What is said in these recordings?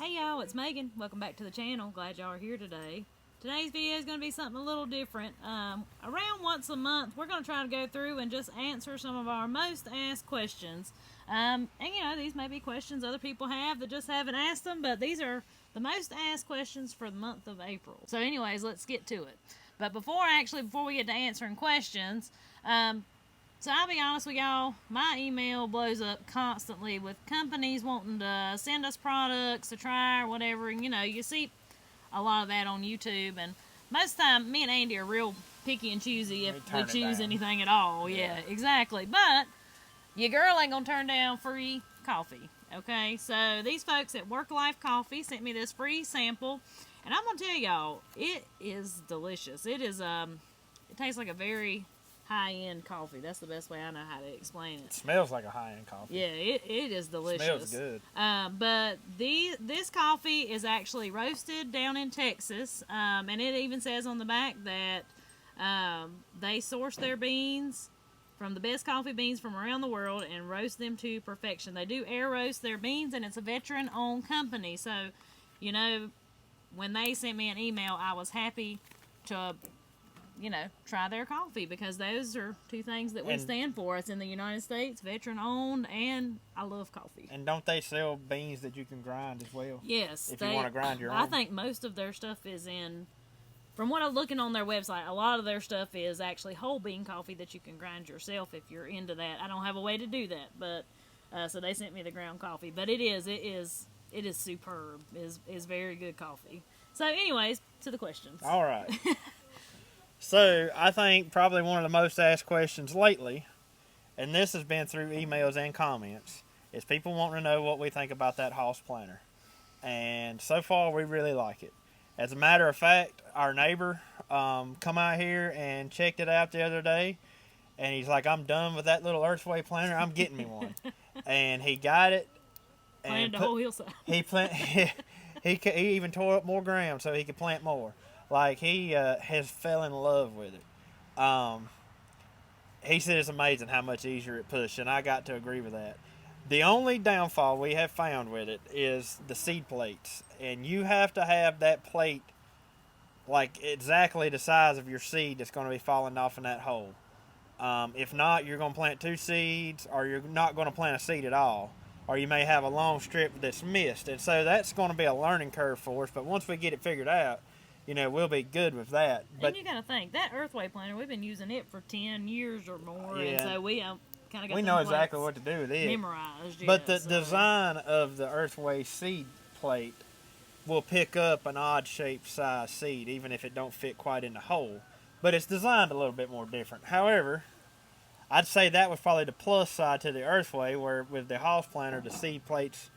Hey y'all, it's Megan. Welcome back to the channel. Glad y'all are here today. Today's video is going to be something a little different. Around once a month, we're going to try to go through and just answer some of our most asked questions. And you know, these may be questions other people have that just haven't asked them, but these are the most asked questions for the month of April. So anyways, let's get to it. But before we get to answering questions, so I'll be honest with y'all, my email blows up constantly with companies wanting to send us products to try or whatever. And you know, you see a lot of that on YouTube. And most of the time, me and Andy are real picky and choosy if we choose anything at all. Yeah, exactly. But your girl ain't going to turn down free coffee. Okay, so these folks at Work Life Coffee sent me this free sample. And I'm going to tell y'all, it is delicious. It tastes like a very high-end coffee. That's the best way I know how to explain it. It smells like a high-end coffee. Yeah, it is delicious. It smells good. But this coffee is actually roasted down in Texas, and it even says on the back that they source their beans from the best coffee beans from around the world and roast them to perfection. They do air roast their beans, and it's a veteran-owned company. So, you know, when they sent me an email, I was happy to try their coffee, because those are two things that we stand for. It's in the United States, veteran owned, and I love coffee. And don't they sell beans that you can grind as well? Yes. If you want to grind your own. I think most of their stuff is from what I'm looking on their website, a lot of their stuff is actually whole bean coffee that you can grind yourself if you're into that. I don't have a way to do that, but so they sent me the ground coffee. But it is superb. It is very good coffee. So anyways, to the questions. All right. So, I think probably one of the most asked questions lately, and this has been through emails and comments, is people wanting to know what we think about that house planter. And so far, we really like it. As a matter of fact, our neighbor come out here and checked it out the other day, and he's like, I'm done with that little earthway planter. I'm getting me one. And he got it. Planted the whole hillside. He even tore up more ground so he could plant more. Like, he has fell in love with it. He said it's amazing how much easier it pushed, and I got to agree with that. The only downfall we have found with it is the seed plates. And you have to have that plate, like, exactly the size of your seed that's going to be falling off in that hole. If not, you're going to plant 2 seeds, or you're not going to plant a seed at all. Or you may have a long strip that's missed. And so that's going to be a learning curve for us. But once we get it figured out, you know, we'll be good with that. But and you got to think, that earthway planter, we've been using it for 10 years or more. Yeah. And so we kind of got we know exactly what to do with it. Memorized. But the design of the earthway seed plate will pick up an odd-shaped size seed, even if it don't fit quite in the hole. But it's designed a little bit more different. However, I'd say that was probably the plus side to the earthway, where with the house planter, the seed plates,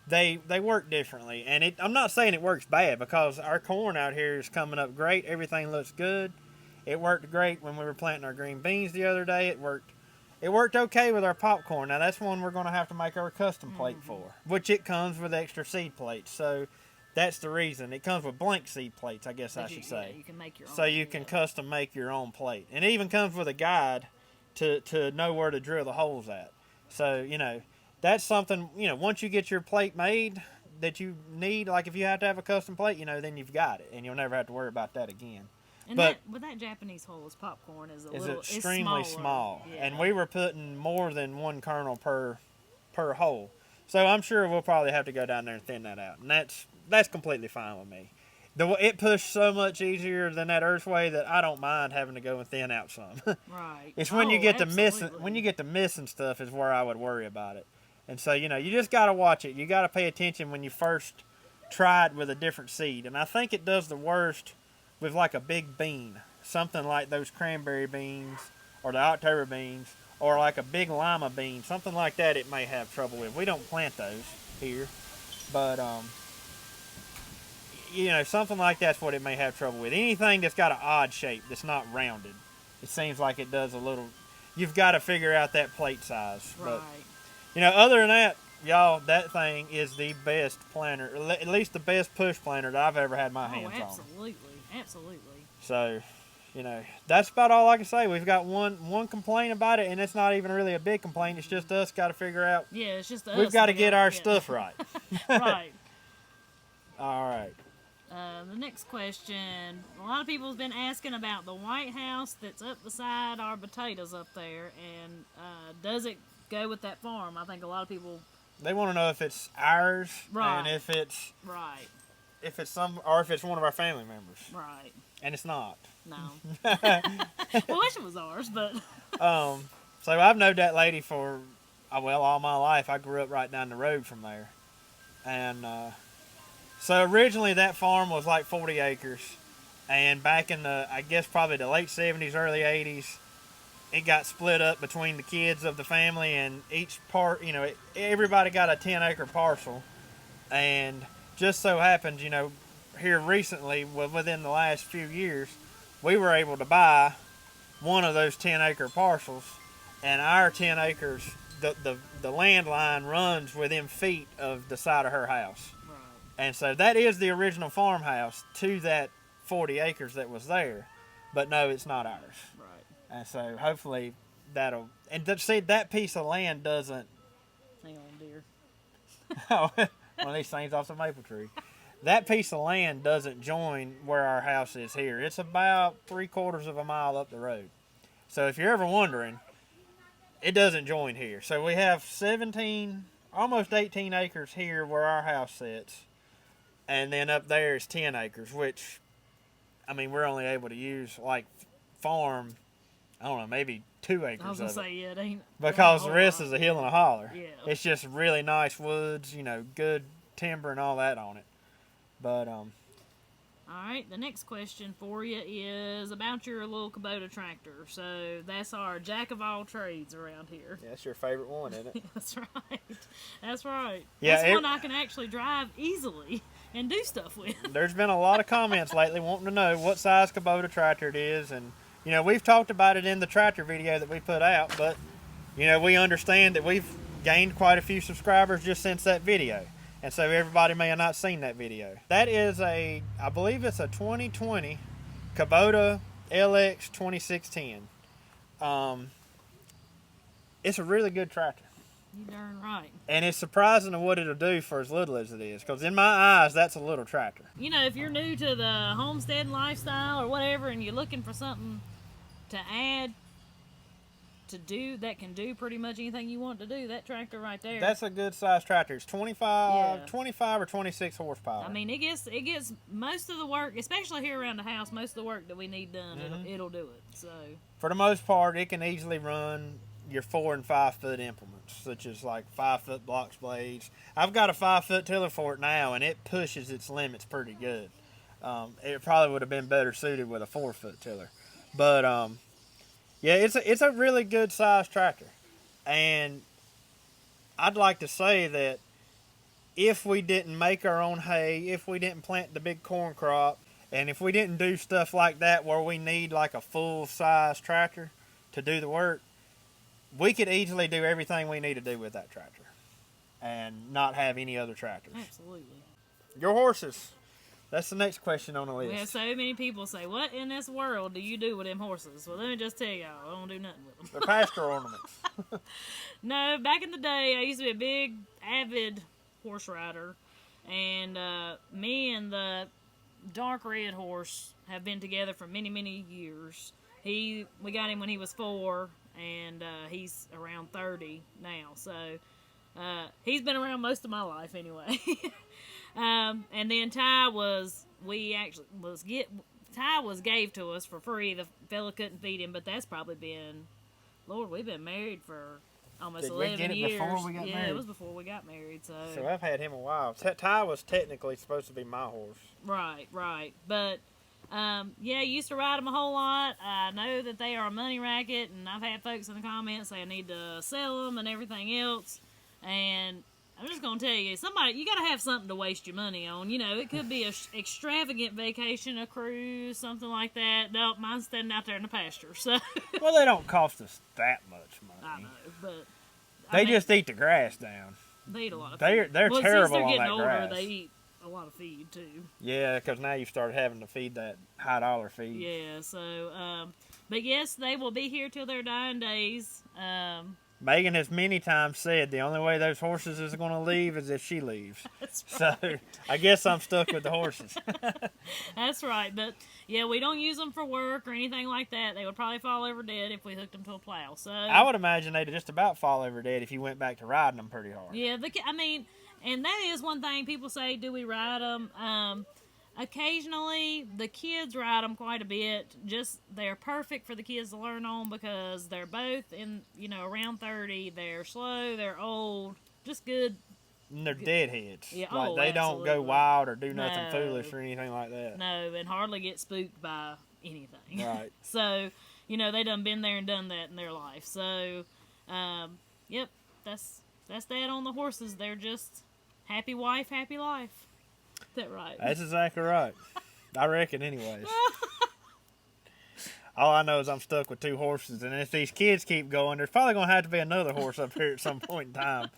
they work differently. And I'm not saying it works bad, because our corn out here is coming up great. Everything looks good. It worked great when we were planting our green beans the other day. It worked okay with our popcorn. Now, that's one we're going to have to make our custom plate for, which it comes with extra seed plates. So that's the reason. It comes with blank seed plates, I guess I should say. Yeah, you can make your own. So you can custom make your own plate. And it even comes with a guide to know where to drill the holes at. So, you know, that's something, you know, once you get your plate made that you need, like if you have to have a custom plate, you know, then you've got it, and you'll never have to worry about that again. And but that Japanese hole's popcorn is extremely small. Yeah. And we were putting more than 1 kernel per hole. So I'm sure we'll probably have to go down there and thin that out. And that's completely fine with me. It pushed so much easier than that earthway that I don't mind having to go and thin out some. Right. It's when you get to missing stuff is where I would worry about it. And so, you know, you just got to watch it. You got to pay attention when you first try it with a different seed. And I think it does the worst with like a big bean, something like those cranberry beans or the October beans, or like a big lima bean, something like that. It may have trouble with. We don't plant those here, but you know, something like that's what it may have trouble with. Anything that's got an odd shape that's not rounded, it seems like it does a little. You've got to figure out that plate size. Right. But, you know, other than that, y'all, that thing is the best planter, at least the best push planter that I've ever had my hands on. Absolutely. So, you know, that's about all I can say. We've got one complaint about it, and it's not even really a big complaint. It's just us got to figure out. Yeah, it's just us. We've got to get our stuff right. Right. next question. A lot of people have been asking about the White House that's up beside our potatoes up there, and does it go with that farm? I think a lot of people. They want to know if it's ours, Right. and if it's Right. if it's one of our family members. Right. And it's not. No. Well, wish it was ours, but. So I've known that lady for all my life. I grew up right down the road from there, and so originally that farm was like 40 acres, and back in I guess probably the late 70s, early 80s, it got split up between the kids of the family, and each part, everybody got a 10-acre parcel, and just so happened, here recently, within the last few years, we were able to buy one of those 10-acre parcels, and our 10 acres, the land line runs within feet of the side of her house. Right. And so that is the original farmhouse to that 40 acres that was there, but no, it's not ours. Right. And so hopefully that'll, and see, that piece of land doesn't, Hang on, dear. one of these things off the maple tree. That piece of land doesn't join where our house is here. It's about 3/4 of a mile up the road. So if you're ever wondering, it doesn't join here. So we have 17, almost 18 acres here where our house sits. And then up there is 10 acres, which, we're only able to use, farm, I don't know, maybe 2 acres I was going to of it. say, yeah, it ain't. Because a the whole rest lot. is a hill and a holler. Yeah. It's just really nice woods, good timber and all that on it. But, All right, the next question for you is about your little Kubota tractor. So that's our jack of all trades around here. yeah, that's your favorite one, isn't it? That's right. That's right. Yeah, That's one I can actually drive easily and do stuff with. There's been a lot of comments lately wanting to know what size Kubota tractor it is. And, we've talked about it in the tractor video that we put out. But, we understand that we've gained quite a few subscribers just since that video. And so everybody may have not seen that video. That is I believe it's a 2020 Kubota LX 2610. It's a really good tractor. You darn right. And it's surprising to what it'll do for as little as it is. Because in my eyes, that's a little tractor. If you're new to the homestead lifestyle or whatever, and you're looking for something to add to do that can do pretty much anything you want to do, that tractor right there. That's a good size tractor. It's 25 or 26 horsepower. It gets most of the work, especially here around the house. Most of the work that we need done, it'll do it. So for the most part, it can easily run your 4 and 5 foot implements, such as 5 foot blocks blades. I've got a 5 foot tiller for it now, and it pushes its limits pretty good. It probably would have been better suited with a 4 foot tiller, but yeah, it's a really good size tractor. And I'd like to say that if we didn't make our own hay, if we didn't plant the big corn crop, and if we didn't do stuff like that where we need a full size tractor to do the work, we could easily do everything we need to do with that tractor and not have any other tractors. absolutely. Your horses. That's the next question on the list. We have so many people say, "What in this world do you do with them horses?" Well, let me just tell y'all, I don't do nothing with them. They're pasture ornaments. No, back in the day, I used to be a big, avid horse rider, and me and the dark red horse have been together for many, many years. We got him when he was 4, and he's around 30 now, so he's been around most of my life anyway. And then Ty was gave to us for free. The fella couldn't feed him, but that's probably been, Lord, we've been married for almost 11 Did we get years. it before we got married? Yeah, it was before we got married. So I've had him a while. Ty was technically supposed to be my horse. right. But yeah, used to ride them a whole lot. I know that they are a money racket, and I've had folks in the comments say I need to sell them and everything else. And I'm just gonna tell you, you gotta have something to waste your money on. It could be a extravagant vacation, a cruise, something like that. No, mine's standing out there in the pasture. So Well, they don't cost us that much I money. know, but They just eat the grass down. they eat a lot of They're feed. terrible Since they're on getting that older, grass. they eat a lot of feed too. Yeah, because now you started having to feed that high dollar feed. Yeah, so but yes, they will be here till their dying days. Megan has many times said the only way those horses is going to leave is if she leaves. That's right. So I guess I'm stuck with the horses. That's right. But yeah, we don't use them for work or anything like that. They would probably fall over dead if we hooked them to a plow. So I would imagine they'd just about fall over dead if you went back to riding them pretty hard. yeah, and that is one thing people say, do we ride them? Occasionally, the kids ride them quite a bit. Just they're perfect for the kids to learn on because they're both in, around 30. They're slow, they're old, just good. And they're deadheads. Yeah, like they don't absolutely. go wild or do nothing No. foolish or anything like that. No, and hardly get spooked by anything. Right. So, they done been there and done that in their life. So, yep, that's that on the horses. They're just happy wife, happy life. Is that right? That's exactly right. I reckon anyways. All I know is I'm stuck with 2 horses, and if these kids keep going, there's probably going to have to be another horse up here at some point in time.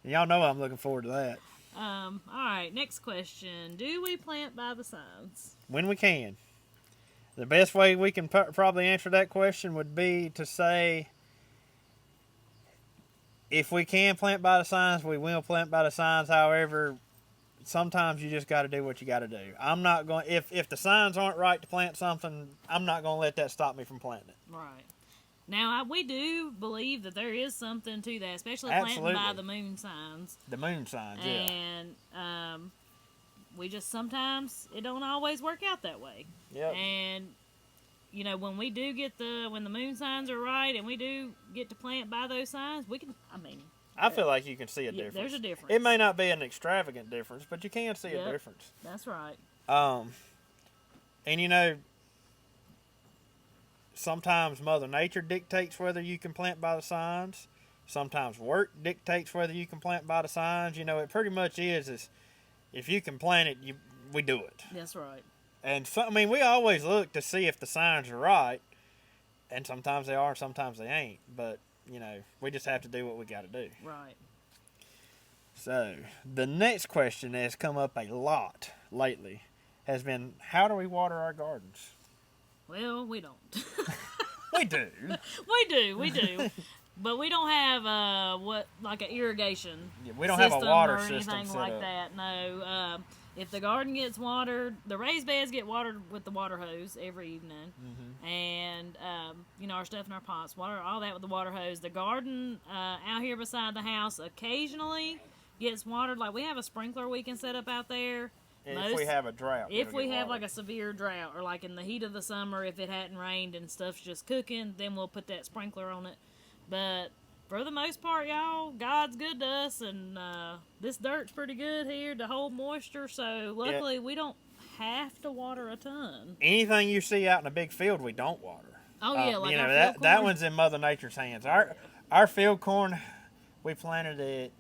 And y'all know I'm looking forward to that. All right, next question. Do we plant by the signs? When we can. The best way we can probably answer that question would be to say, if we can plant by the signs, we will plant by the signs. However, sometimes you just got to do what you got to do. I'm not going, if the signs aren't right to plant something, I'm not going to let that stop me from planting it. Right. Now, we do believe that there is something to that, especially Absolutely. planting by the moon signs. The moon signs, yeah. And we just sometimes, it don't always work out that way. Yep. And, when we do get when the moon signs are right and we do get to plant by those signs, we can, I feel like you can see a yeah, difference. there's a difference. It may not be an extravagant difference, but you can see Yep. a difference. That's right. And sometimes Mother Nature dictates whether you can plant by the signs. Sometimes work dictates whether you can plant by the signs. It pretty much is if you can plant it, we do it. That's right. And we always look to see if the signs are right, and sometimes they are, sometimes they ain't. But we just have to do what we got to do. Right. So the next question that has come up a lot lately has been, how do we water our gardens? Well, we don't. We do. We do. But we don't have like an irrigation. Yeah, we don't have a water or system anything set like up. that. No. If the garden gets watered, the raised beds get watered with the water hose every evening, and our stuff in our pots, water all that with the water hose. The garden out here beside the house occasionally gets watered. Like we have a sprinkler we can set up out there. If we have a drought. If we have like a severe drought, or like in the heat of the summer, if it hadn't rained and stuff's just cooking, then we'll put that sprinkler on it. But for the most part, y'all, God's good to us, and this dirt's pretty good here to hold moisture, so luckily we don't have to water a ton. Anything you see out in a big field, we don't water. Oh yeah, like our that field that corn. one's in Mother Nature's hands. Our field corn, we planted it.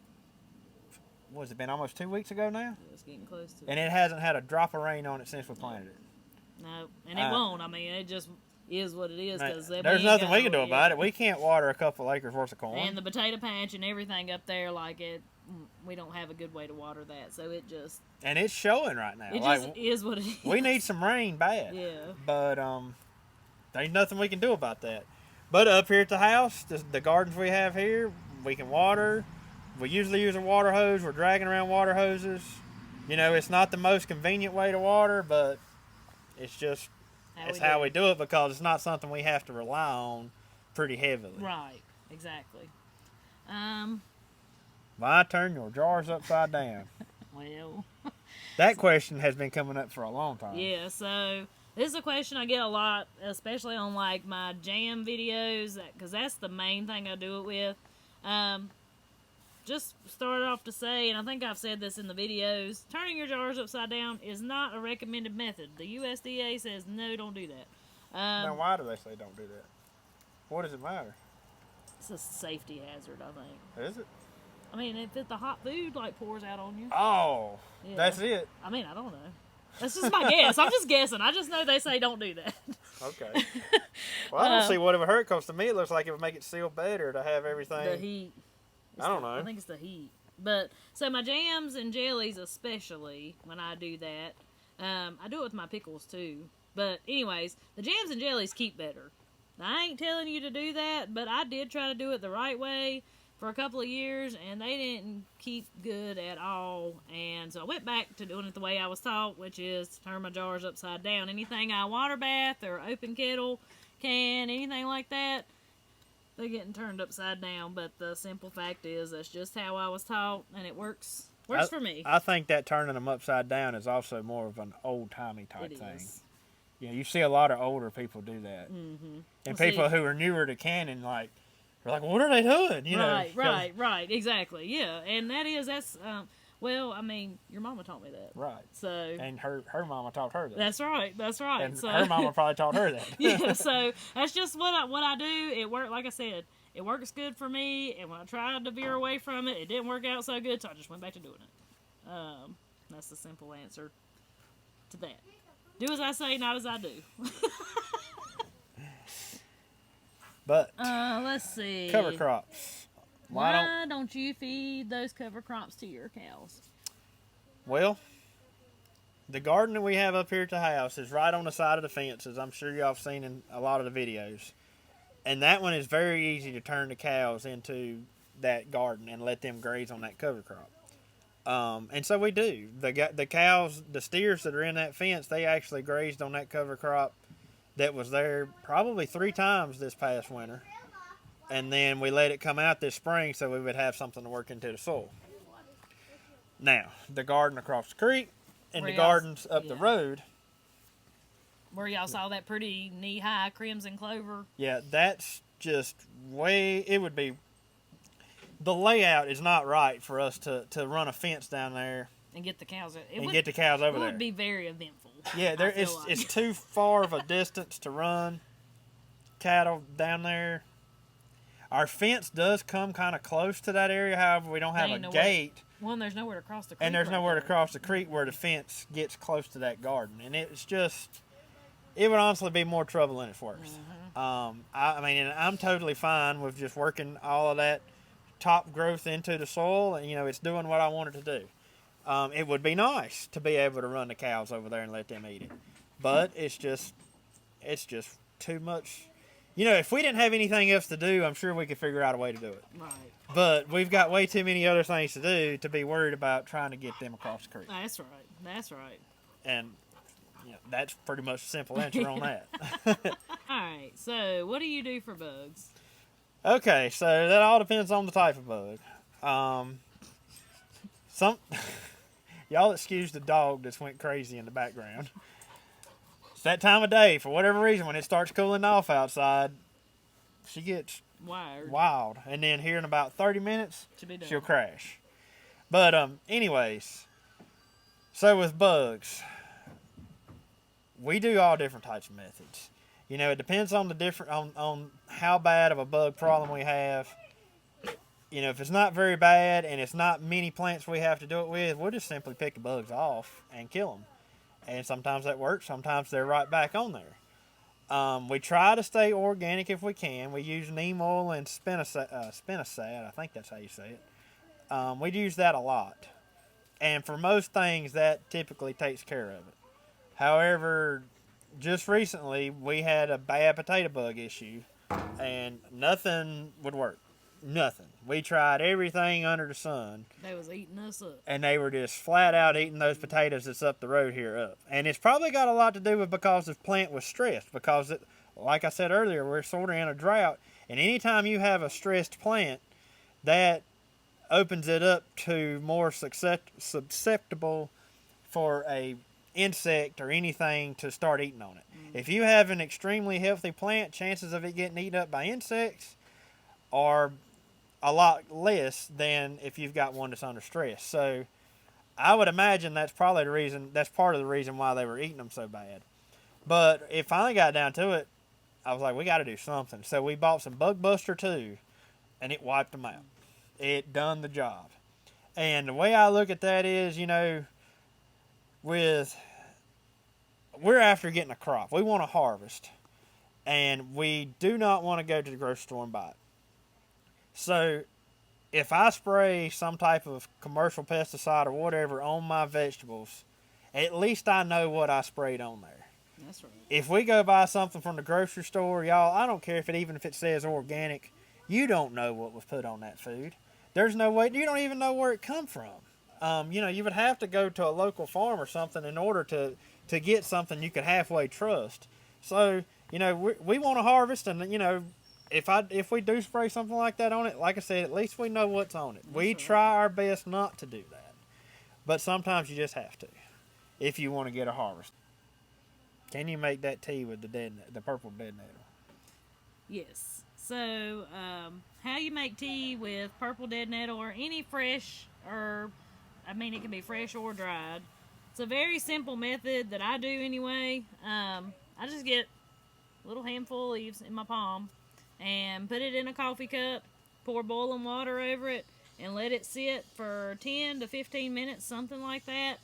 What's it been? Almost 2 weeks ago now, It's getting close to it. and it hasn't had a drop of rain on it since we planted it. No, and it won't. It just is what it is. Cause There's nothing we can do about it. We can't water a couple acres worth of corn. And the potato patch and everything up there, we don't have a good way to water that, so it just. And it's showing right now. It just is what it is. We need some rain bad. Yeah. But there's nothing we can do about that. But up here at the house, the gardens we have here, we can water. We usually use a water hose. We're dragging around water hoses. It's not the most convenient way to water, but it's just how we do it because it's not something we have to rely on pretty heavily. Right. Exactly. Why turn your jars upside down? Well. That question has been coming up for a long time. Yeah, so this is a question I get a lot, especially on like my jam videos, because that's the main thing I do it with. Just started off to say, and I think I've said this in the videos, turning your jars upside down is not a recommended method. The USDA says no, don't do that. Now, why do they say don't do that? What does it matter? It's a safety hazard, I think. Is it? If the hot food pours out on you. Oh, Yeah. that's it. I don't know. That's just my guess. I'm just guessing. I just know they say don't do that. Okay. Well, I don't see what it would hurt, because to me it looks like it would make it seal better to have everything. The heat. I don't know. I think it's the heat. But, so my jams and jellies especially, when I do that, I do it with my pickles too. But anyways, the jams and jellies keep better. I ain't telling you to do that, but I did try to do it the right way for a couple of years, and they didn't keep good at all. And so I went back to doing it the way I was taught, which is to turn my jars upside down. Anything I water bath or open kettle can, anything like that, they're getting turned upside down. But the simple fact is that's just how I was taught, and it works for me. I think that turning them upside down is also more of an old-timey type thing. Yeah, you see a lot of older people do that. Mm-hmm. And people who are newer to canning, like, they're like, what are they doing? You know? Right, exactly. Yeah, and well, I mean, your mama taught me that. Right. So. And her mama taught her that. That's right. And so, her mama probably taught her that. Yeah, so that's just what I do. It worked, like I said, it works good for me, and when I tried to veer away from it, it didn't work out so good, so I just went back to doing it. That's the simple answer to that. Do as I say, not as I do. But let's see. Cover crops. Why don't you feed those cover crops to your cows? Well, the garden that we have up here at the house is right on the side of the fence, as I'm sure y'all have seen in a lot of the videos. And that one is very easy to turn the cows into that garden and let them graze on that cover crop. And so we do. The cows, the steers that are in that fence, they actually grazed on that cover crop that was there probably 3 times this past winter. And then we let it come out this spring so we would have something to work into the soil. Now, the garden across the creek and the gardens up the road. Where y'all saw that pretty knee-high crimson clover. Yeah, that's just it would be, the layout is not right for us to run a fence down there. And get the cows get the cows over there. It would be very eventful. Yeah, it's too far of a distance to run cattle down there. Our fence does come kind of close to that area, however, we don't have a gate. Well, and there's nowhere to cross the creek. And there's nowhere to cross the creek where the fence gets close to that garden. And it's just, it would honestly be more trouble than it's worth. Mm-hmm. I mean, and I'm totally fine with just working all of that top growth into the soil, and, it's doing what I want it to do. It would be nice to be able to run the cows over there and let them eat it. But it's just too much. If we didn't have anything else to do, I'm sure we could figure out a way to do it. Right. But we've got way too many other things to do to be worried about trying to get them across the creek. That's right. And that's pretty much a simple answer on that. All right. So, what do you do for bugs? Okay, so that all depends on the type of bug. Y'all excuse the dog that's went crazy in the background. It's that time of day, for whatever reason, when it starts cooling off outside, she gets wild. And then here in about 30 minutes, she'll crash. But anyways, so with bugs, we do all different types of methods. It depends on on how bad of a bug problem we have. If it's not very bad and it's not many plants we have to do it with, we'll just simply pick the bugs off and kill them. And sometimes that works. Sometimes they're right back on there. We try to stay organic if we can. We use neem oil and spinosad. I think that's how you say it. We use that a lot. And for most things, that typically takes care of it. However, just recently, we had a bad potato bug issue, and nothing would work. Nothing. We tried everything under the sun. They was eating us up. And they were just flat out eating those potatoes that's up the road here up. And it's probably got a lot to do with because the plant was stressed. Because, like I said earlier, we're sort of in a drought. And anytime you have a stressed plant, that opens it up to more susceptible for a insect or anything to start eating on it. Mm-hmm. If you have an extremely healthy plant, chances of it getting eaten up by insects are a lot less than if you've got one that's under stress. So I would imagine that's part of the reason why they were eating them so bad. But it finally got down to it, I was like, we got to do something. So we bought some Bug Buster 2, and it wiped them out. It done the job. And the way I look at that is, we're after getting a crop. We want to harvest. And we do not want to go to the grocery store and buy it. So if I spray some type of commercial pesticide or whatever on my vegetables, at least I know what I sprayed on there. That's right. If we go buy something from the grocery store, y'all, I don't care if it says organic. You don't know what was put on that food. There's no way. You don't even know where it come from. You would have to go to a local farm or something in order to get something you could halfway trust. So, we want to harvest, and if we do spray something like that on it, like I said, at least we know what's on it. We try our best not to do that, but sometimes you just have to if you want to get a harvest. Can you make that tea with the purple dead nettle? Yes. So, how you make tea with purple dead nettle or any fresh herb, it can be fresh or dried. It's a very simple method that I do anyway. I just get a little handful of leaves in my palm and put it in a coffee cup, pour boiling water over it, and let it sit for 10 to 15 minutes, something like that.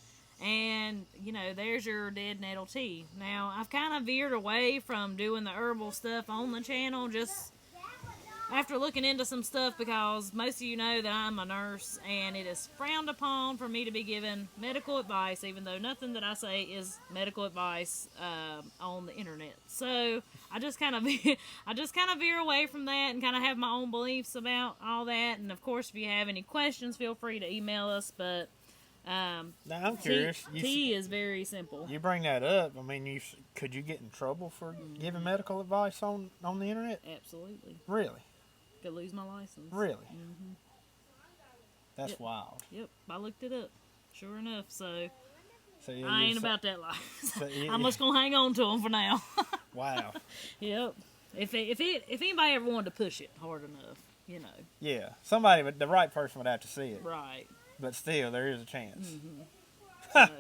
And, there's your dead nettle tea. Now, I've kind of veered away from doing the herbal stuff on the channel just after looking into some stuff, because most of you know that I'm a nurse and it is frowned upon for me to be giving medical advice, even though nothing that I say is medical advice on the internet. So I just kind of veer away from that and kind of have my own beliefs about all that. And of course, if you have any questions, feel free to email us. But now I'm curious. Tea is very simple. You bring that up. Could you get in trouble for giving medical advice on the internet? Absolutely. Really? Could lose my license. Really? Mm-hmm. That's wild. Yep, I looked it up. Sure enough. So yeah, I ain't about that life. So, yeah, I'm just gonna hang on to them for now. Wow. Yep. If anybody ever wanted to push it hard enough, Yeah, the right person would have to see it. Right. But still, there is a chance. Mm-hmm.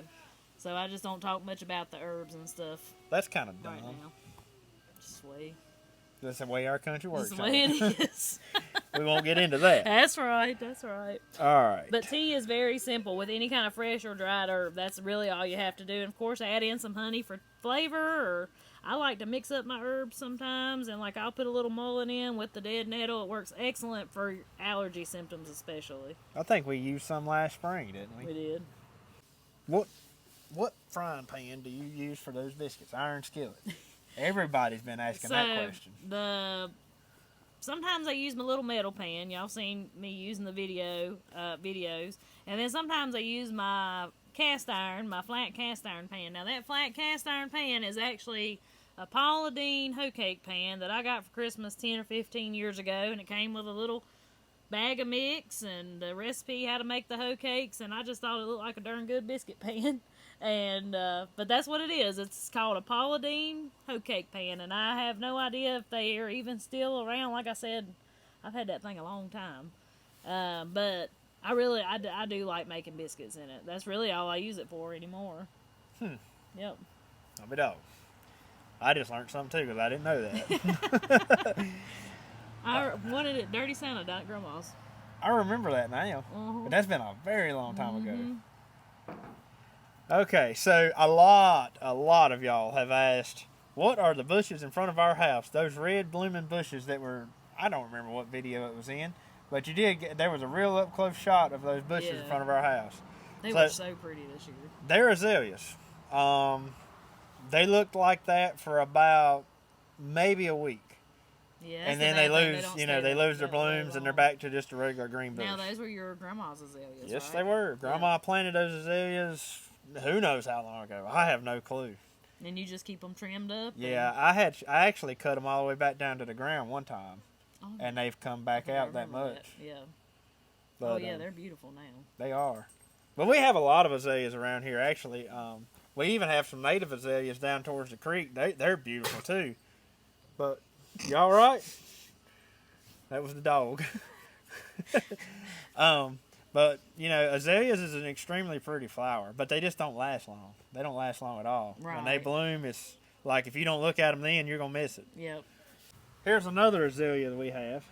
so I just don't talk much about the herbs and stuff. That's kind of dumb. Right now. Just wait. That's the way our country works. That's the way it is. We won't get into that. That's right. That's right. All right. But tea is very simple with any kind of fresh or dried herb. That's really all you have to do. And of course, add in some honey for flavor. Or I like to mix up my herbs sometimes, and I'll put a little mullein in with the dead nettle. It works excellent for allergy symptoms, especially. I think we used some last spring, didn't we? We did. What frying pan do you use for those biscuits? Iron skillet. Everybody's been asking that question. Sometimes I use my little metal pan. Y'all seen me using the videos. And then sometimes I use my flat cast iron pan. Now that flat cast iron pan is actually a Paula Deen hoe cake pan that I got for Christmas 10 or 15 years ago. And it came with a little bag of mix and the recipe how to make the hoe cakes. And I just thought it looked like a darn good biscuit pan. And but that's what it is. It's called a Paula Deen hoe cake pan, and I have no idea if they are even still around. Like I said, I've had that thing a long time, but I do like making biscuits in it. That's really all I use it for anymore. Yep. I'll be dog. I just learned something too because I didn't know that. I wanted it dirty Santa down at Grandma's. I remember that now, but that's been a very long time ago. Okay, so a lot of y'all have asked, what are the bushes in front of our house? Those red blooming bushes that were, I don't remember what video it was in, but there was a real up close shot of those bushes in front of our house. They were so pretty this year. They're azaleas. They looked like that for about maybe a week. Yeah, and then they lose their blooms and they're back to just a regular green bush. Now those were your grandma's azaleas, yes, right? They were. Grandma planted those azaleas who knows how long ago. I have no clue. And you just keep them trimmed up? Yeah, I actually cut them all the way back down to the ground one time. Oh, and they've come back out that much. That. Yeah. But, they're beautiful now. They are. But we have a lot of azaleas around here, actually. We even have some native azaleas down towards the creek. They're beautiful, too. But, you all right? That was the dog. But, azaleas is an extremely pretty flower, but they just don't last long. They don't last long at all. Right. When they bloom, it's like if you don't look at them then, you're going to miss it. Yep. Here's another azalea that we have.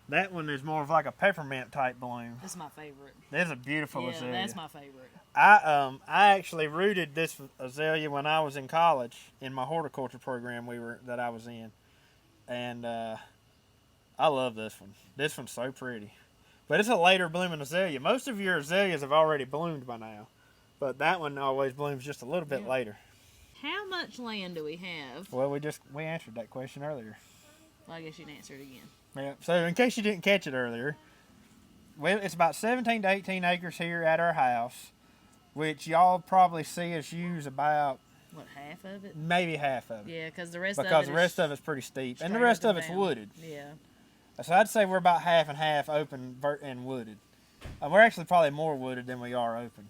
That one is more of like a peppermint type bloom. This is my favorite. This is a beautiful azalea. Yeah, that's my favorite. I actually rooted this azalea when I was in college in my horticulture program that I was in. And I love this one. This one's so pretty. But it's a later blooming azalea. Most of your azaleas have already bloomed by now. But that one always blooms just a little bit later. how much land do we have? Well, we answered that question earlier. Well, I guess you can answer it again. Yeah. So in case you didn't catch it earlier, well, it's about 17 to 18 acres here at our house, which y'all probably see us use about What, half of it? maybe half of it. Yeah, because the rest of it's pretty steep, and the straight rest up of and it's down. wooded. Yeah. So I'd say we're about half and half open and wooded. We're actually probably more wooded than we are open.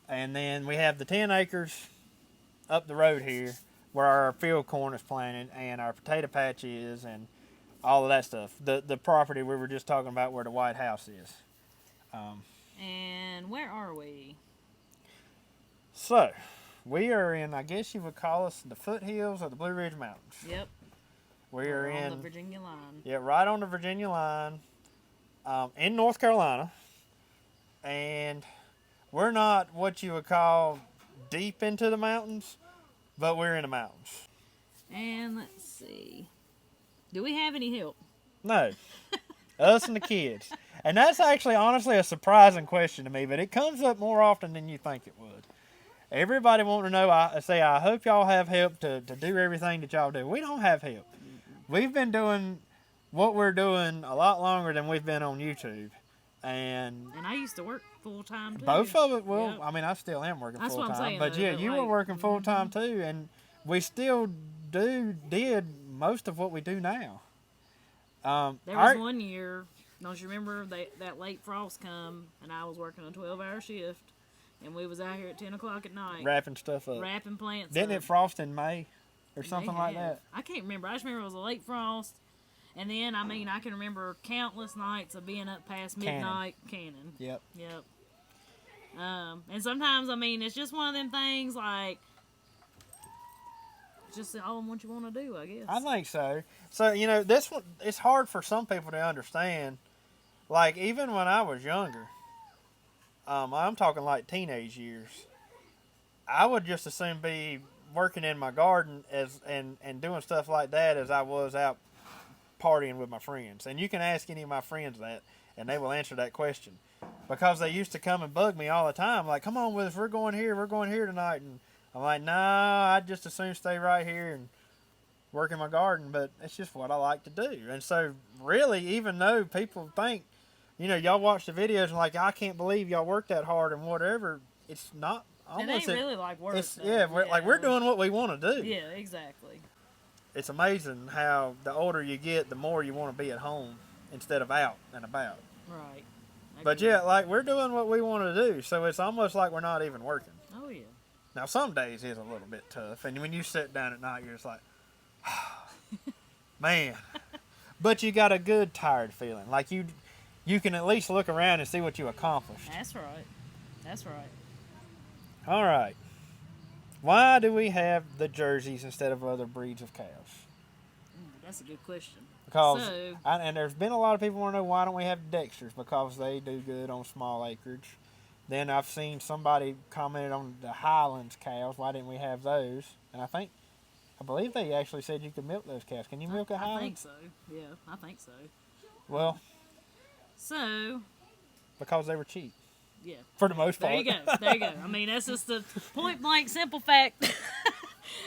And then we have the 10 acres up the road here where our field corn is planted and our potato patch is and all of that stuff. The property we were just talking about where the White House is. And where are we? So, we are in, I guess you would call us the foothills of the Blue Ridge Mountains. Yep. We're on in the Virginia line. Yeah, right on the Virginia line, in North Carolina, and we're not what you would call deep into the mountains, but we're in the mountains. And let's see. Do we have any help? No, us and the kids. And that's actually, honestly, a surprising question to me, but it comes up more often than you think it would. Everybody want to know, I hope y'all have help to do everything that y'all do. We don't have help. We've been doing what we're doing a lot longer than we've been on YouTube. And I used to work full-time, too. both of it, well, Yep. I mean, I still am working That's what I'm full-time. saying, But though, yeah, but you were like- working full-time too, and we still did most of what we do now. There was one year, don't you remember, that late frost come, and I was working a 12-hour shift, and we was out here at 10 o'clock at night. wrapping stuff up. Wrapping plants Didn't up. it frost in May or May something like have. that? I can't remember. I just remember it was a late frost. And then, I mean, I can remember countless nights of being up past midnight canning. Yep. Yep. And sometimes, I mean, it's just one of them things, like, just all of what you want to do, I guess. I think so. So, this one, it's hard for some people to understand. Like, even when I was younger, I'm talking like teenage years, I would just as soon be working in my garden and doing stuff like that as I was out partying with my friends. And you can ask any of my friends that, and they will answer that question. Because they used to come and bug me all the time, like, come on with us, we're going here tonight. And I'm like, nah, I'd just as soon stay right here and work in my garden, but it's just what I like to do. And so, really, even though people think, y'all watch the videos and like, I can't believe y'all work that hard and whatever, it's not almost. It ain't really like work. It's, though. yeah, we're doing what we want to do. Yeah, exactly. It's amazing how the older you get, the more you want to be at home instead of out and about. Right. But yeah, like, we're doing what we want to do, so it's almost like we're not even working. Oh, yeah. Now, some days is a little bit tough, and when you sit down at night, you're just like, man. But you got a good tired feeling. Like, you can at least look around and see what you accomplished. That's right. That's right. All right. Why do we have the Jerseys instead of other breeds of cows? That's a good question. Because, So- and there's been a lot of people want to know, why don't we have Dexters? Because they do good on small acreage. Then I've seen somebody commented on the Highlands cows. Why didn't we have those? And I believe they actually said you could milk those cows. Can you milk a I think Highland? so. Yeah, I think so. Well, So, because they were cheap. yeah. For the most part. There you go. There you go. I mean, that's just the point blank simple fact.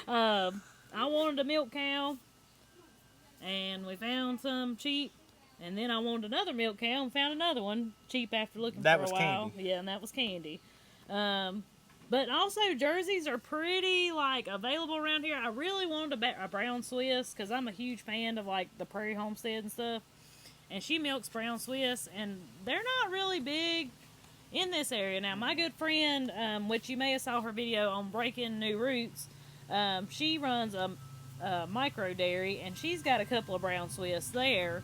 I wanted a milk cow, and we found some cheap. And then I wanted another milk cow and found another one cheap after looking That for a was while. Candy. Yeah, and that was Candy. But also Jerseys are pretty like available around here. I really wanted a brown Swiss because I'm a huge fan of like the Prairie Homestead and stuff. And she milks brown Swiss, and they're not really big in this area. Now, my good friend, which you may have saw her video on Breaking New Roots, she runs a micro dairy, and she's got a couple of brown Swiss there.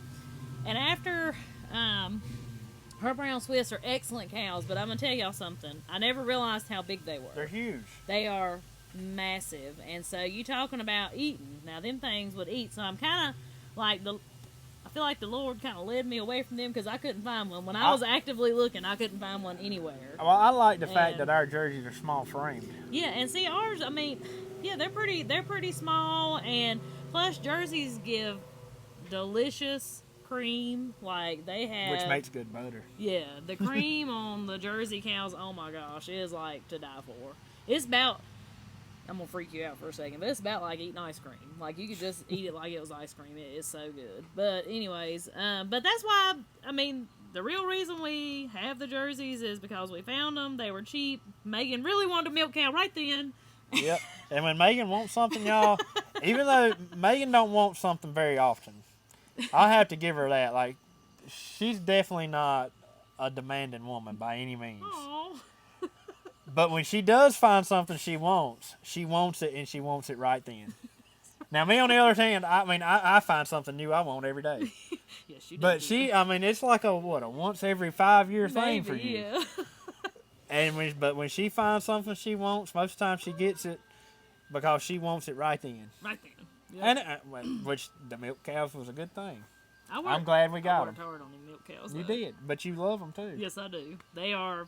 And after her brown Swiss are excellent cows, but I'm gonna tell y'all something. I never realized how big they were. They're huge. They are massive, and so you talking about eating. Now, them things would eat. So I'm kind of like I feel like the Lord kind of led me away from them because I couldn't find one. When I was actively looking, I couldn't find one anywhere. Well, I like the fact that our Jerseys are small framed. Yeah, and see ours. I mean, yeah, they're pretty small, and plus Jerseys give delicious cream. Like they have, Which makes good butter. yeah, the cream on the Jersey cows. Oh my gosh, it is like to die for. It's about I'm gonna freak you out for a second, but it's about like eating ice cream. Like you could just eat it like it was ice cream. It is so good. But anyways, but that's why I mean the real reason we have the jerseys is because we found them. They were cheap. Megan really wanted a milk cow right then. Yep. And when Megan wants something, y'all, even though Megan don't want something very often, I have to give her that. Like, she's definitely not a demanding woman by any means. Aww. But when she does find something she wants it, and she wants it right then. Now, me on the other hand, I mean, I find something new I want every day. Yes, you do. But she, I mean, it's like a once every 5 year thing for you. Yeah. And but when she finds something she wants, most of the time she gets it because she wants it right then. Right then. Yep. And which the milk cows was a good thing. I'm glad we got I worked them. hard on them milk cows. You though. did, but you love them too. Yes, I do. They are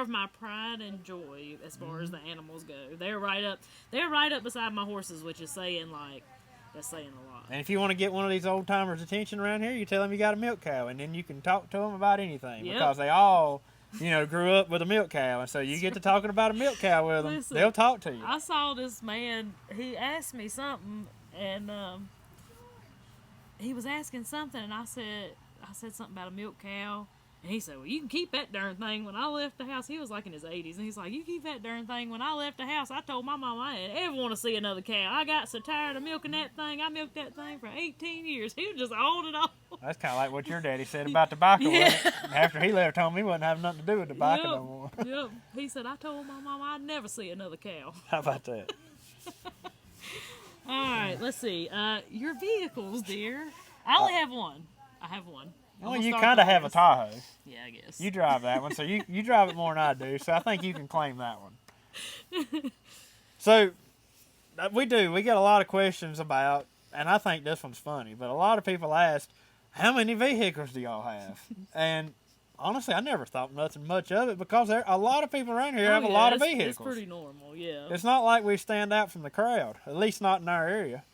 my pride and joy as far as the animals go. They're right up beside my horses, which is that's saying a lot. And if you want to get one of these old timers' attention around here, you tell them you got a milk cow, and then you can talk to them about anything because they all, grew up with a milk cow, and so you get to talking about a milk cow with them. Listen, they'll talk to you. I saw this man. He asked me something, and he was asking something, and I said something about a milk cow. And he said, well, you can keep that darn thing. When I left the house, he was like in his 80s, and he's like, you keep that darn thing. When I left the house, I told my mom I didn't ever want to see another cow. I got so tired of milking that thing. I milked that thing for 18 years. He was just on it all. That's kind of like what your daddy said about tobacco. Yeah. After he left home, he wasn't having nothing to do with tobacco Yep. no more. Yep. He said, I told my mom I'd never see another cow. How about that? All right, let's see. Your vehicles, dear. I only have one. I have one. Well, you kind of have a Tahoe. Yeah, I guess. You drive that one, so you drive it more than I do, so I think you can claim that one. So, we do. We get a lot of questions about, and I think this one's funny, but a lot of people ask, how many vehicles do y'all have? And honestly, I never thought nothing much of it because a lot of people around here have a lot of vehicles. It's pretty normal, yeah. It's not like we stand out from the crowd, at least not in our area.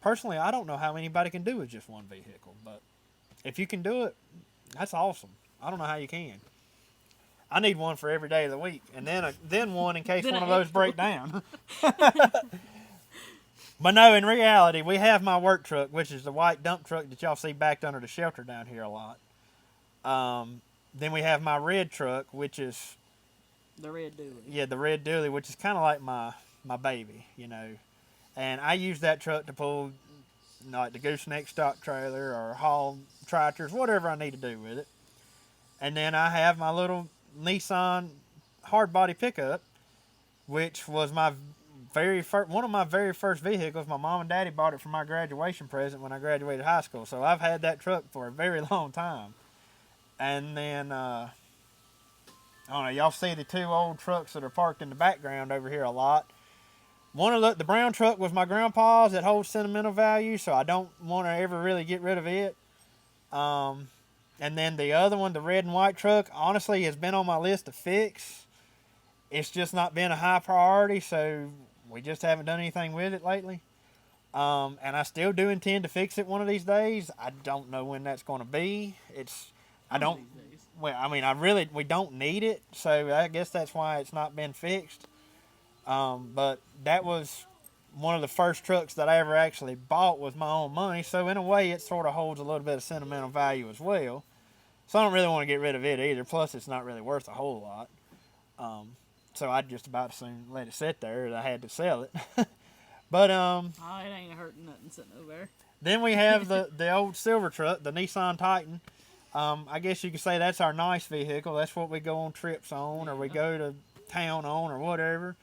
Personally, I don't know how anybody can do with just one vehicle, but if you can do it, that's awesome. I don't know how you can. I need one for every day of the week, and then one in case one of those break down. But no, in reality, we have my work truck, which is the white dump truck that y'all see backed under the shelter down here a lot. Then we have my red truck, which is the red dually. Yeah, the red dually, which is kind of like my baby, And I use that truck to pull like the gooseneck stock trailer or haul tractors, whatever I need to do with it. And then I have my little Nissan hard body pickup, which was my one of my very first vehicles. My mom and daddy bought it for my graduation present when I graduated high school. So I've had that truck for a very long time. And then, I don't know, y'all see the two old trucks that are parked in the background over here a lot. One of the brown truck was my grandpa's that holds sentimental value, so I don't want to ever really get rid of it. And then the other one, the red and white truck, honestly has been on my list to fix. It's just not been a high priority, so we just haven't done anything with it lately. And I still do intend to fix it one of these days. I don't know when that's going to be. We don't need it, so I guess that's why it's not been fixed. But that was one of the first trucks that I ever actually bought with my own money. So in a way, it sort of holds a little bit of sentimental value as well. So I don't really want to get rid of it either. Plus, it's not really worth a whole lot. So I'd just about as soon let it sit there as I had to sell it. But oh, it ain't hurting nothing sitting over there. Then we have the old silver truck, the Nissan Titan. I guess you could say that's our nice vehicle. That's what we go on trips on, or we go to town on, or whatever.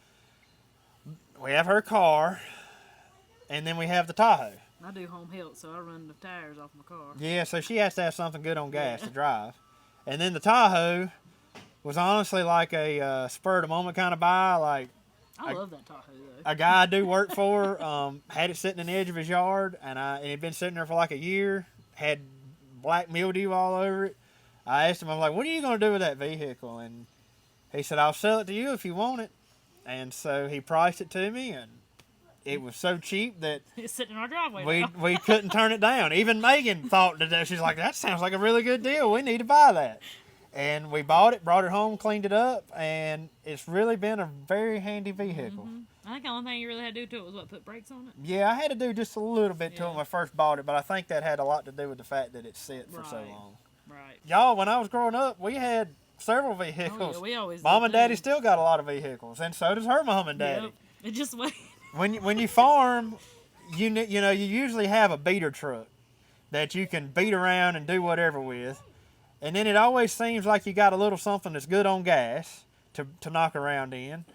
We have her car, and then we have the Tahoe. I do home health, so I run the tires off my car. Yeah, so she has to have something good on gas to drive. And then the Tahoe was honestly like a spur of the moment kind of buy. Like I love that Tahoe though. A guy I do work for had it sitting in the edge of his yard, and it had been sitting there for like a year. Had black mildew all over it. I asked him, I'm like, what are you going to do with that vehicle? And he said, I'll sell it to you if you want it. And so he priced it to me, and it was so cheap that it's sitting in our driveway we couldn't turn it down. Even Megan thought that she's like, that sounds like a really good deal. We need to buy that. And we bought it, brought it home, cleaned it up, and it's really been a very handy vehicle. I think the only thing you really had to do to it was what, put brakes on it? Yeah, I had to do just a little bit to it when I first bought it, but I think that had a lot to do with the fact that it sit for so long. Right. Y'all, when I was growing up, we had several vehicles. Oh, yeah, we always Mom did, and Daddy too. still got a lot of vehicles, and so does her mom and daddy. Yep. It just wait. When you farm, you usually have a beater truck that you can beat around and do whatever with. And then it always seems like you got a little something that's good on gas to knock around in.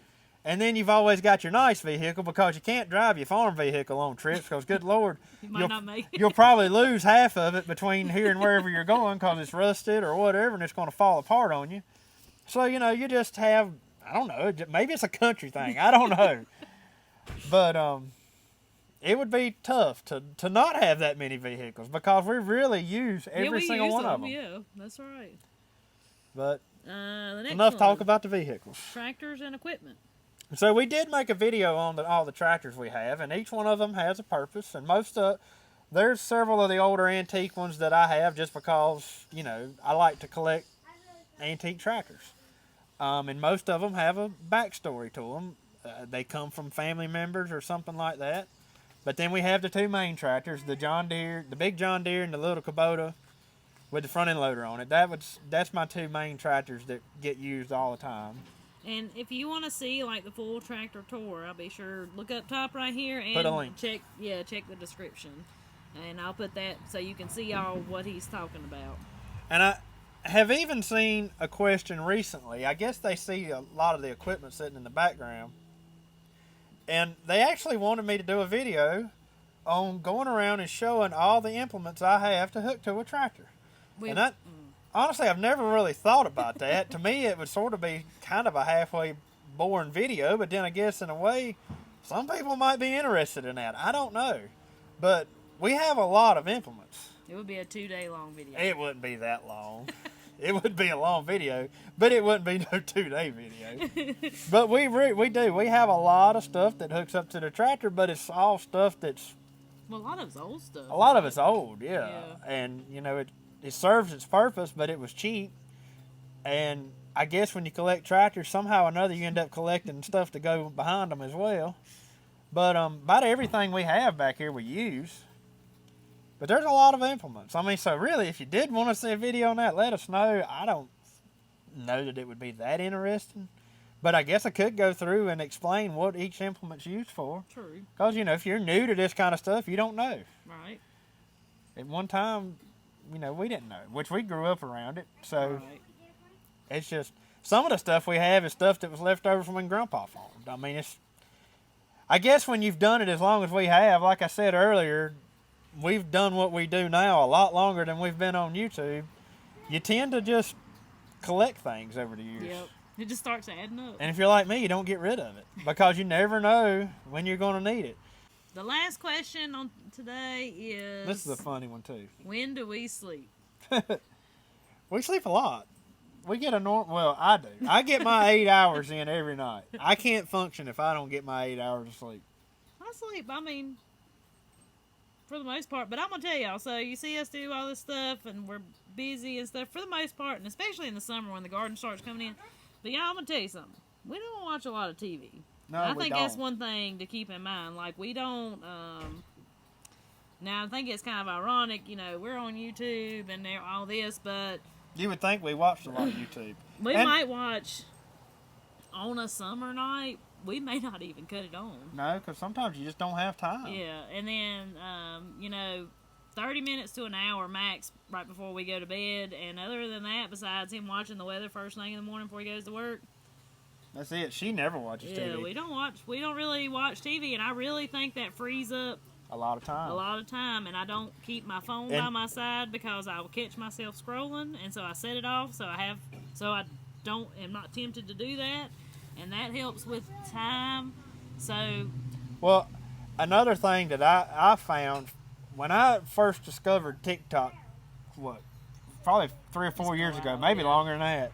And then you've always got your nice vehicle because you can't drive your farm vehicle on trips because, good Lord, you'll probably lose half of it between here and wherever you're going because it's rusted or whatever and it's going to fall apart on you. So, you just have, I don't know, maybe it's a country thing. I don't know. But it would be tough to not have that many vehicles because we really use every single one of them. Yeah, that's right. But the next enough one, talk about the vehicles. Tractors and equipment. So we did make a video on all the tractors we have, and each one of them has a purpose. And there's several of the older antique ones that I have just because, I like to collect antique tractors. And most of them have a backstory to them. They come from family members or something like that. But then we have the two main tractors, the John Deere, the big John Deere and the little Kubota with the front end loader on it. That's my two main tractors that get used all the time. And if you want to see like the full tractor tour, I'll be sure look up top right here and put a link. check the description. And I'll put that so you can see all what he's talking about. And I have even seen a question recently. I guess they see a lot of the equipment sitting in the background. And they actually wanted me to do a video on going around and showing all the implements I have to hook to a tractor. Honestly, I've never really thought about that. To me, it would sort of be kind of a halfway boring video, but then I guess in a way, some people might be interested in that. I don't know. But we have a lot of implements. It would be a 2-day long video. It wouldn't be that long. It would be a long video, but it wouldn't be no 2-day video. But we do. We have a lot of stuff that hooks up to the tractor, but it's all stuff that's... Well, a lot of it's old stuff. A lot of it's old, yeah. And, it serves its purpose, but it was cheap. And I guess when you collect tractors, somehow or another you end up collecting stuff to go behind them as well. But about everything we have back here we use. But there's a lot of implements. I mean, so really, if you did want to see a video on that, let us know. I don't know that it would be that interesting. But I guess I could go through and explain what each implement's used for. True. Because, if you're new to this kind of stuff, you don't know. Right. At one time, we didn't know, which we grew up around it. So It's just, some of the stuff we have is stuff that was left over from when Grandpa farmed. I mean, I guess when you've done it as long as we have, like I said earlier, we've done what we do now a lot longer than we've been on YouTube. You tend to just collect things over the years. Yep. It just starts adding up. And if you're like me, you don't get rid of it because you never know when you're going to need it. The last question on today is... This is a funny one, too. When do we sleep? We sleep a lot. We get well, I do. I get my 8 hours in every night. I can't function if I don't get my 8 hours of sleep. I sleep, for the most part. But I'm going to tell y'all, so you see us do all this stuff and we're busy and stuff for the most part, and especially in the summer when the garden starts coming in. But y'all, I'm going to tell you something. We don't watch a lot of TV. No, I we think don't. that's one thing to keep in mind. Like, we don't, now I think it's kind of ironic, we're on YouTube and all this, but... You would think we watched a lot of YouTube. We might watch on a summer night. We may not even cut it on. No, because sometimes you just don't have time. Yeah, and then, 30 minutes to an hour max right before we go to bed. And other than that, besides him watching the weather first thing in the morning before he goes to work. That's it. She never watches TV. Yeah, we don't really watch TV, and I really think that frees up a lot of time. And I don't keep my phone by my side because I will catch myself scrolling, and so I set it off so I am not tempted to do that, and that helps with time. So, well, another thing that I found when I first discovered TikTok, probably 3 or 4 years ago, maybe longer than that,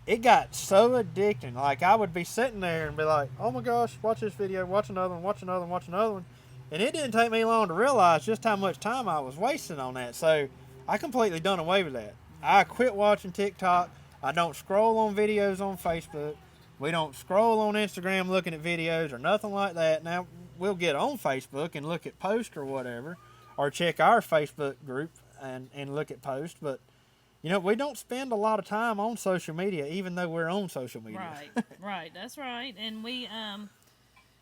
it got so addicting. Like, I would be sitting there and be like, oh my gosh, watch this video, watch another one, watch another one, watch another one. And it didn't take me long to realize just how much time I was wasting on that. So I completely done away with that. I quit watching TikTok. I don't scroll on videos on Facebook. We don't scroll on Instagram looking at videos or nothing like that. Now, we'll get on Facebook and look at posts or whatever, or check our Facebook group and look at posts, but you know, we don't spend a lot of time on social media, even though we're on social media. Right, right, that's right. And we,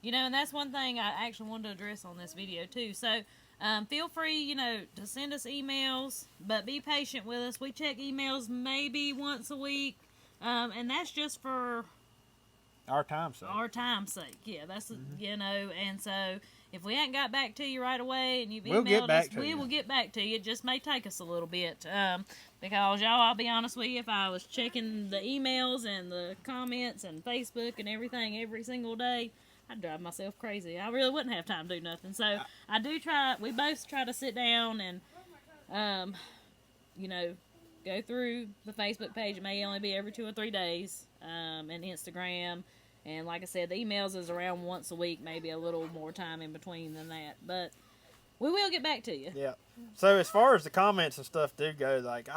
you know, and that's one thing I actually wanted to address on this video too. So, feel free, you know, to send us emails, but be patient with us. We check emails maybe once a week, and that's just for our time's sake. Our time's sake, yeah. That's you know, and so if we ain't got back to you right away and you've we'll emailed us, we will get back to you. It just may take us a little bit, because y'all, I'll be honest with you, if I was checking the emails and the comments and Facebook and everything every single day, I'd drive myself crazy. I really wouldn't have time to do nothing. So I do try. We both try to sit down and, you know, go through the Facebook page. It may only be every 2 or 3 days, and Instagram. And like I said, the emails is around once a week, maybe a little more time in between than that. But we will get back to you. Yeah. So as far as the comments and stuff do go, like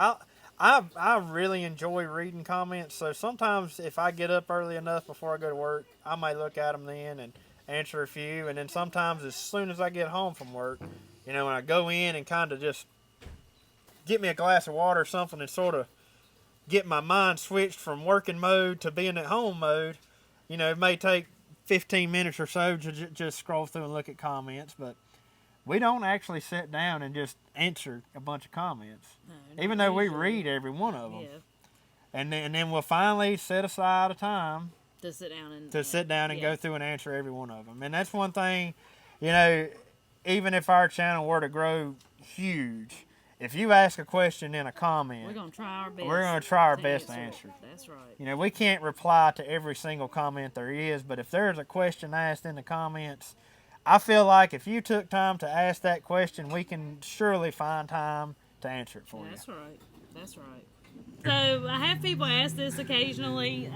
I really enjoy reading comments. So sometimes if I get up early enough before I go to work, I may look at them then and answer a few. And then sometimes as soon as I get home from work, you know, when I go in and kind of just get me a glass of water or something and sort of get my mind switched from working mode to being at home mode, you know, it may take 15 minutes or so to just scroll through and look at comments, but we don't actually sit down and just answer a bunch of comments, even though we read every one of them. Yeah. And then we'll finally set aside a time to sit down and go through and answer every one of them. And that's one thing, you know, even if our channel were to grow huge, if you ask a question in a comment, we're going to try our best. We're going to try our best to answer. That's right. You know, we can't reply to every single comment there is, but if there's a question asked in the comments, I feel like if you took time to ask that question, we can surely find time to answer it for you. That's right. That's right. So I have people ask this occasionally.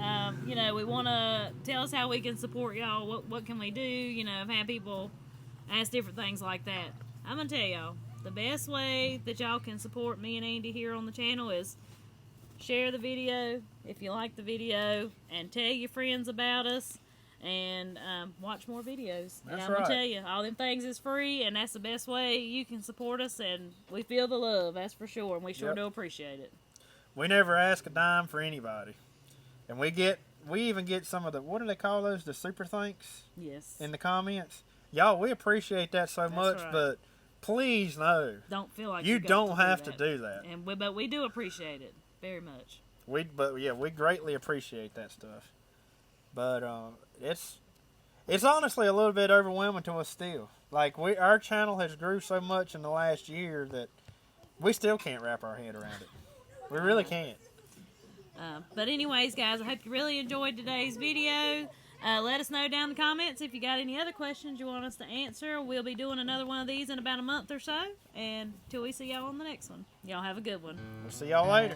You know, we want to tell us how we can support y'all. What can we do? You know, I've had people ask different things like that. I'm going to tell y'all, the best way that y'all can support me and Andy here on the channel is share the video if you like the video, and tell your friends about us, and watch more videos. And I'm going to tell you, all them things is free, and that's the best way you can support us, and we feel the love, that's for sure, and we sure do appreciate it. We never ask a dime for anybody. And we even get some of the, what do they call those, the super thanks? Yes. In the comments. Y'all, we appreciate that so much, but please no. Don't feel like you don't have to do that. But we do appreciate it very much. We greatly appreciate that stuff. But it's honestly a little bit overwhelming to us still. Like our channel has grew so much in the last year that we still can't wrap our head around it. We really can't. But anyways, guys, I hope you really enjoyed today's video. Let us know down in the comments if you got any other questions you want us to answer. We'll be doing another one of these in about a month or so. And until we see y'all on the next one, y'all have a good one. We'll see y'all later.